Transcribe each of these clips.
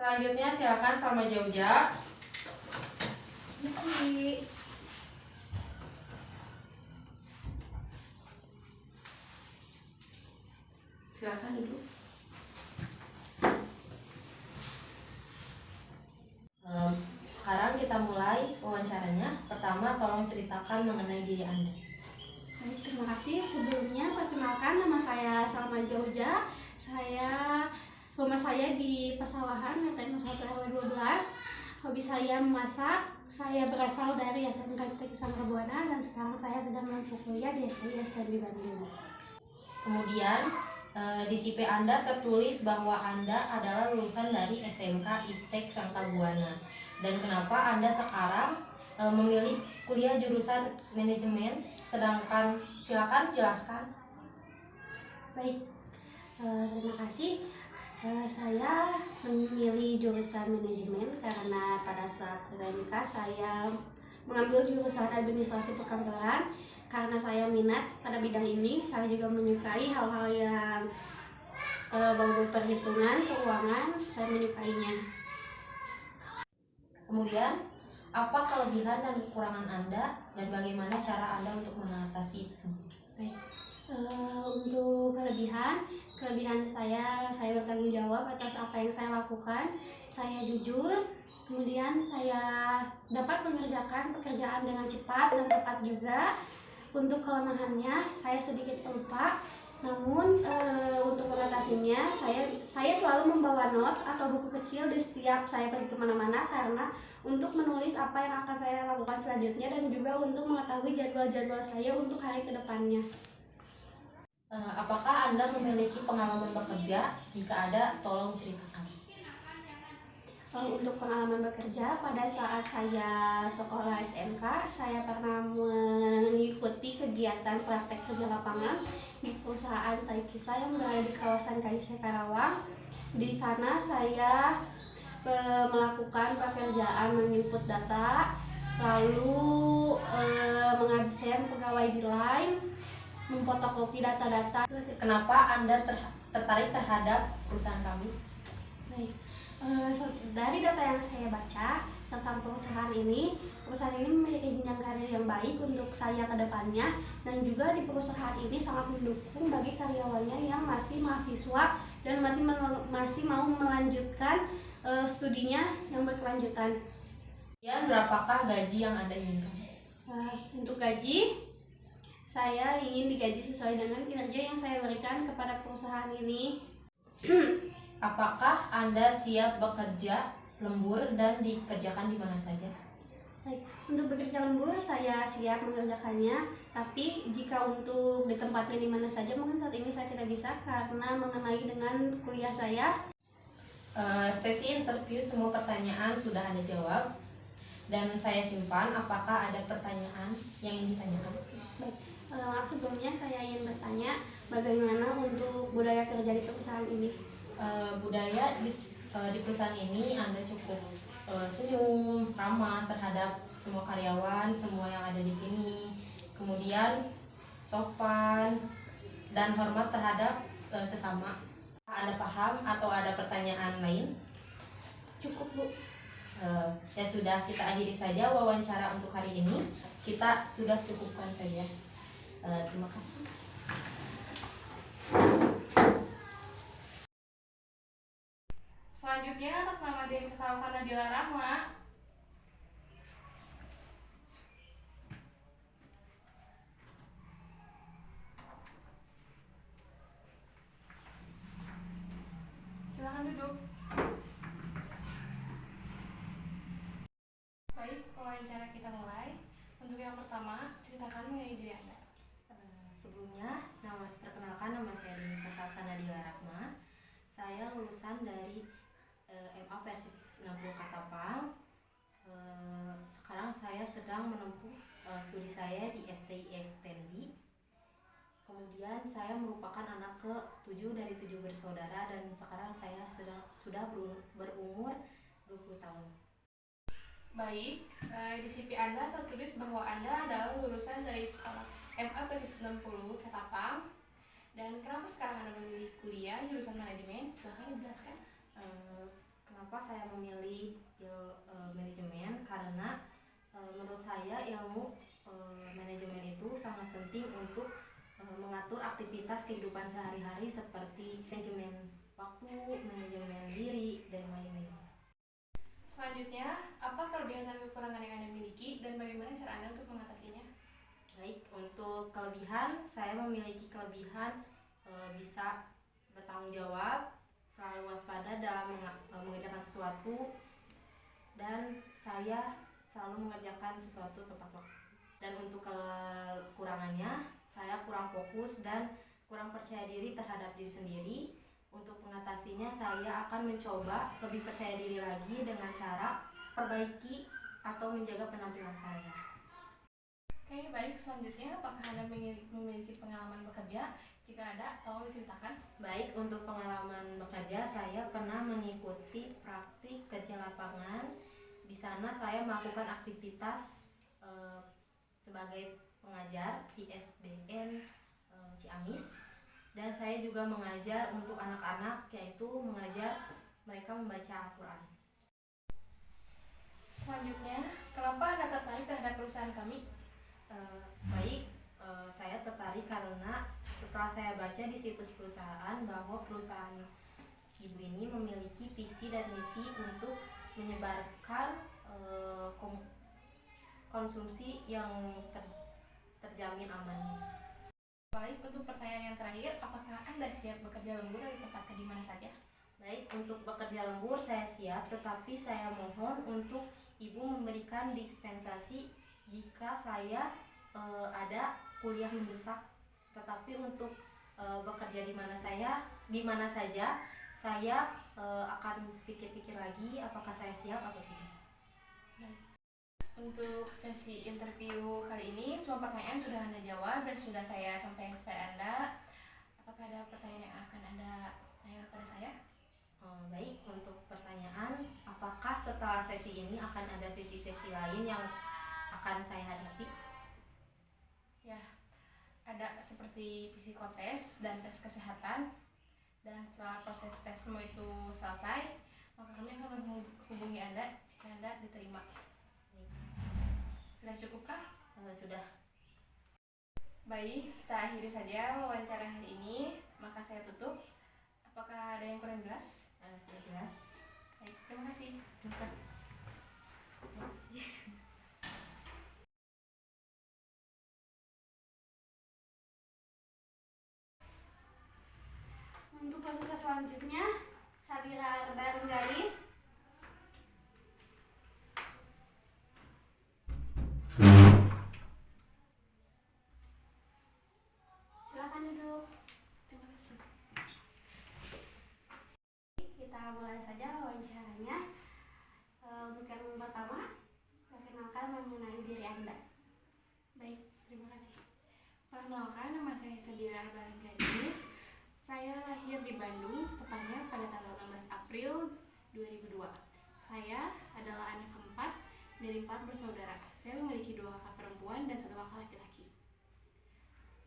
Selanjutnya silakan Salma Jauja. Silakan duduk. Sekarang kita mulai wawancaranya. Pertama, tolong ceritakan mengenai diri Anda. Baik, terima kasih. Sebelumnya, perkenalkan, nama saya Salma Jauja. Rumah saya di Pasawahan, RT 01 RW 12. Hobi saya memasak. Saya berasal dari SMK Teknik Sangra Buana dan sekarang saya sedang menempuh kuliah di STI STB Bandung. Kemudian di CV Anda tertulis bahwa Anda adalah lulusan dari SMK ITEK Sangka Buana. Dan kenapa Anda sekarang memilih kuliah jurusan manajemen, sedangkan silakan jelaskan. Baik, terima kasih. Saya memilih jurusan manajemen karena pada saat SMK saya mengambil jurusan administrasi perkantoran karena saya minat pada bidang ini. Saya juga menyukai hal-hal yang berbau perhitungan, keuangan, saya menyukainya. Kemudian, apa kelebihan dan kekurangan Anda dan bagaimana cara Anda untuk mengatasi itu semua? Baik. Untuk kelebihan saya bertanggung jawab atas apa yang saya lakukan. Saya jujur, kemudian saya dapat mengerjakan pekerjaan dengan cepat dan tepat juga. Untuk kelemahannya, saya sedikit pelupa. Namun untuk mengatasinya, saya selalu membawa notes atau buku kecil di setiap saya pergi kemana-mana karena untuk menulis apa yang akan saya lakukan selanjutnya dan juga untuk mengetahui jadwal-jadwal saya untuk hari kedepannya. Apakah Anda memiliki pengalaman bekerja? Jika ada, tolong ceritakan. Untuk pengalaman bekerja, pada saat saya sekolah SMK, saya pernah mengikuti kegiatan praktek kerja lapangan di perusahaan Taikisa yang berada di kawasan KIC Karawang. Di sana saya melakukan pekerjaan menginput data, lalu mengabsen pegawai di line, memfotokopi data-data. Kenapa Anda tertarik terhadap perusahaan kami? Baik, dari data yang saya baca tentang perusahaan ini memiliki jenjang karir yang baik untuk saya ke depannya, dan juga di perusahaan ini sangat mendukung bagi karyawannya yang masih mahasiswa dan masih mau melanjutkan studinya yang berkelanjutan. Dan berapakah gaji yang Anda inginkan? Untuk gaji, saya ingin digaji sesuai dengan kinerja yang saya berikan kepada perusahaan ini. Apakah Anda siap bekerja lembur dan dikerjakan di mana saja? Baik, untuk bekerja lembur saya siap mengerjakannya, tapi jika untuk di tempatnya di mana saja mungkin saat ini saya tidak bisa karena mengenai dengan kuliah saya. Sesi interview semua pertanyaan sudah Anda jawab dan saya simpan. Apakah ada pertanyaan yang ingin ditanyakan? Baik. Sebelumnya saya ingin bertanya bagaimana untuk budaya kerja di perusahaan ini. Budaya di perusahaan ini Anda cukup senyum, ramah terhadap semua karyawan, semua yang ada di sini. Kemudian sopan dan hormat terhadap sesama. Anda paham atau ada pertanyaan lain? Cukup, Bu. Ya sudah, kita akhiri saja wawancara untuk hari ini. Kita sudah cukupkan saja. Terima kasih. Selanjutnya atas nama Deni Salsana Dila Rahma, silakan duduk. Baik, wawancara kita mulai. Untuk yang pertama, ceritakan mengenai diri Anda. Sebelumnya, perkenalkan, nama saya Deni Salsana Dila Rahma. Saya lulusan dari MA Persis 60 Katapang. Sekarang saya sedang menempuh studi saya di STI STB. Kemudian saya merupakan anak ke-7 dari 7 bersaudara dan sekarang saya sudah berumur 20 tahun. Baik, di CV Anda tertulis bahwa Anda adalah lulusan dari sekolah MA Persis 60 Katapang. Dan kenapa sekarang Anda memilih kuliah jurusan manajemen? Silahkan dijelaskan. kenapa saya memilih manajemen? Karena menurut saya ilmu manajemen itu sangat penting untuk mengatur aktivitas kehidupan sehari-hari seperti manajemen waktu, manajemen diri, dan lain-lain. Selanjutnya, apa kelebihan dan kekurangan yang Anda miliki dan bagaimana cara Anda untuk mengatasinya? Baik, untuk kelebihan, saya memiliki kelebihan bisa bertanggung jawab, selalu waspada dalam mengerjakan sesuatu, dan saya selalu mengerjakan sesuatu tepat waktu. Dan untuk kekurangannya, saya kurang fokus dan kurang percaya diri terhadap diri sendiri. Untuk mengatasinya, saya akan mencoba lebih percaya diri lagi dengan cara perbaiki atau menjaga penampilan saya. Oke, baik. Selanjutnya, apakah Anda memiliki pengalaman bekerja? Jika ada, tolong diceritakan. Baik, untuk pengalaman bekerja, saya pernah mengikuti praktik kerja lapangan. Di sana saya melakukan aktivitas sebagai pengajar di SDN Ciamis, dan saya juga mengajar untuk anak-anak, yaitu mengajar mereka membaca Al-Quran. Selanjutnya, kenapa Anda tertarik terhadap perusahaan kami? Saya tertarik karena setelah saya baca di situs perusahaan bahwa perusahaan ibu ini memiliki visi dan misi untuk menyebarkan konsumsi yang terjamin aman. Baik, untuk pertanyaan yang terakhir, apakah Anda siap bekerja lembur di tempat di mana saja? Baik, untuk bekerja lembur saya siap, tetapi saya mohon untuk ibu memberikan dispensasi jika saya ada kuliah mendesak. Tetapi untuk bekerja di mana saja, saya akan pikir-pikir lagi apakah saya siap atau tidak. Untuk sesi interview kali ini, semua pertanyaan sudah Anda jawab dan sudah saya sampaikan kepada Anda. Apakah ada pertanyaan yang akan Anda tanyakan kepada saya? Baik, untuk pertanyaan, apakah setelah sesi ini akan ada sesi-sesi lain yang akan saya hadapi? Ya, ada seperti psikotes dan tes kesehatan. Dan setelah proses tesmu itu selesai, maka kami akan menghubungi Anda jika Anda diterima. Sudah cukupkah? Sudah. Baik, kita akhiri saja wawancara hari ini. Maka saya tutup. Apakah ada yang kurang jelas? Sudah jelas. Baik, terima kasih. Terima kasih. Terima kasih. Untuk peserta selanjutnya, Sabira Barenggaris. Silakan duduk. Terima kasih. Kita mulai saja wawancaranya. Untuk yang pertama, perkenalkan mengenai diri Anda. Baik, terima kasih. Perkenalkan, nama saya Sabira Barenggaris. Saya lahir di Bandung, tepatnya pada tanggal 16 April 2002. Saya adalah anak keempat dari 4 bersaudara. Saya memiliki 2 kakak perempuan dan 1 kakak laki-laki.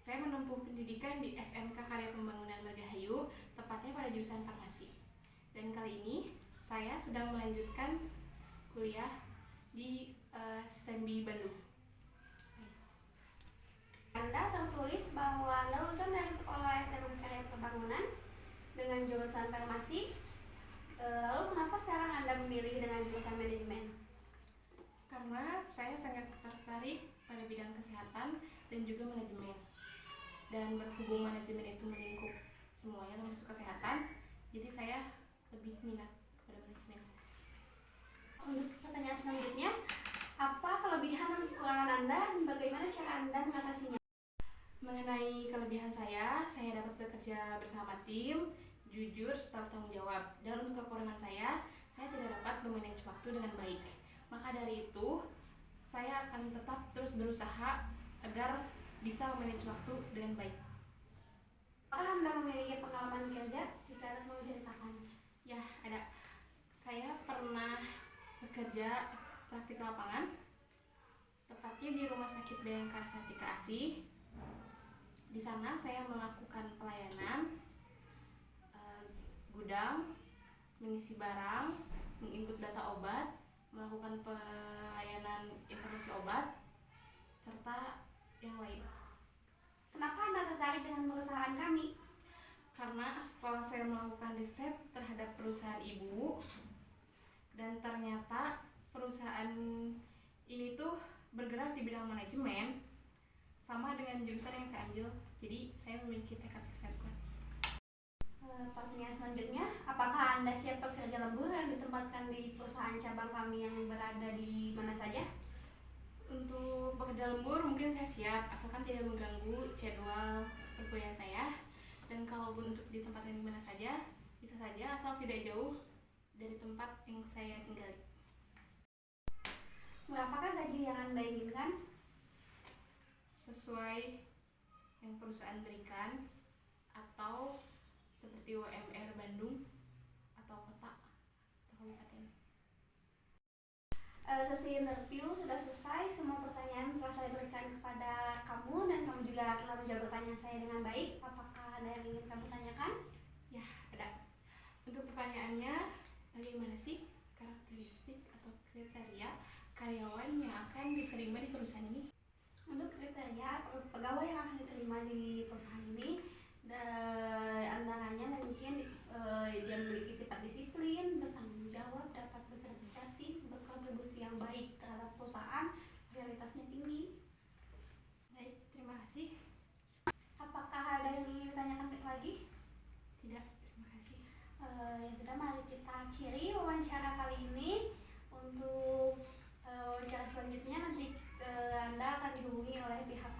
Saya menempuh pendidikan di SMK Karya Pembangunan Margahayu, tepatnya pada jurusan farmasi. Dan kali ini saya sedang melanjutkan kuliah di STEMBI Bandung. Anda tertulis bahwa Anda lulusan dari sekolah SMK Karya Pembangunan dengan jurusan farmasi. Lalu kenapa sekarang Anda memilih dengan jurusan manajemen? Karena saya sangat tertarik pada bidang kesehatan dan juga manajemen. Dan berhubung manajemen itu melingkup semuanya termasuk kesehatan, jadi saya lebih minat kepada manajemen. Untuk pertanyaan selanjutnya, apa kelebihan dan kekurangan Anda dan bagaimana cara Anda mengatasinya? Mengenai kelebihan saya dapat bekerja bersama tim, jujur, serta bertanggung jawab. Dan untuk kekurangan saya tidak dapat memanage waktu dengan baik. Maka dari itu, saya akan tetap terus berusaha agar bisa memanage waktu dengan baik. Apakah Anda memiliki pengalaman kerja? Jika ada, mau ceritakan. Ya, ada. Saya pernah bekerja praktik lapangan, tepatnya di Rumah Sakit Bayangkara Sartika Asih. Di sana saya melakukan pelayanan gudang mengisi barang, menginput data obat, melakukan pelayanan informasi obat, serta yang lain. Kenapa Anda tertarik dengan perusahaan kami? Karena setelah saya melakukan riset terhadap perusahaan ibu, dan ternyata perusahaan ini tuh bergerak di bidang manajemen sama dengan jurusan yang saya ambil, jadi saya memiliki tekad yang sangat kuat. Pertanyaan selanjutnya, apakah Anda siap bekerja lembur dan ditempatkan di perusahaan cabang kami yang berada di mana saja? Untuk bekerja lembur mungkin saya siap, asalkan tidak mengganggu jadwal perkuliahan saya. Dan kalaupun untuk ditempatkan di mana saja, bisa saja asal tidak jauh dari tempat yang saya tinggali. Berapakah gaji yang Anda inginkan? Sesuai yang perusahaan berikan, atau seperti UMR Bandung atau kota atau kabupaten. Sesi interview sudah selesai. Semua pertanyaan telah saya berikan kepada kamu dan kamu juga telah menjawab pertanyaan saya dengan baik. Apakah ada yang ingin kamu tanyakan? Ya, ada. Untuk pertanyaannya, bagaimana sih karakteristik atau kriteria karyawan yang akan diterima di perusahaan ini? Untuk kriteria pegawai yang akan diterima di perusahaan ini, antaranya mungkin dia memiliki sifat disiplin, bertanggung jawab, dapat bekerja kreatif, berkontribusi yang baik terhadap perusahaan, realitasnya tinggi. Baik, terima kasih. Apakah ada yang ingin ditanyakan lagi? Tidak, terima kasih. Ya sudah, mari kita akhiri wawancara kali ini. Untuk wawancara selanjutnya nanti Anda akan dihubungi oleh pihak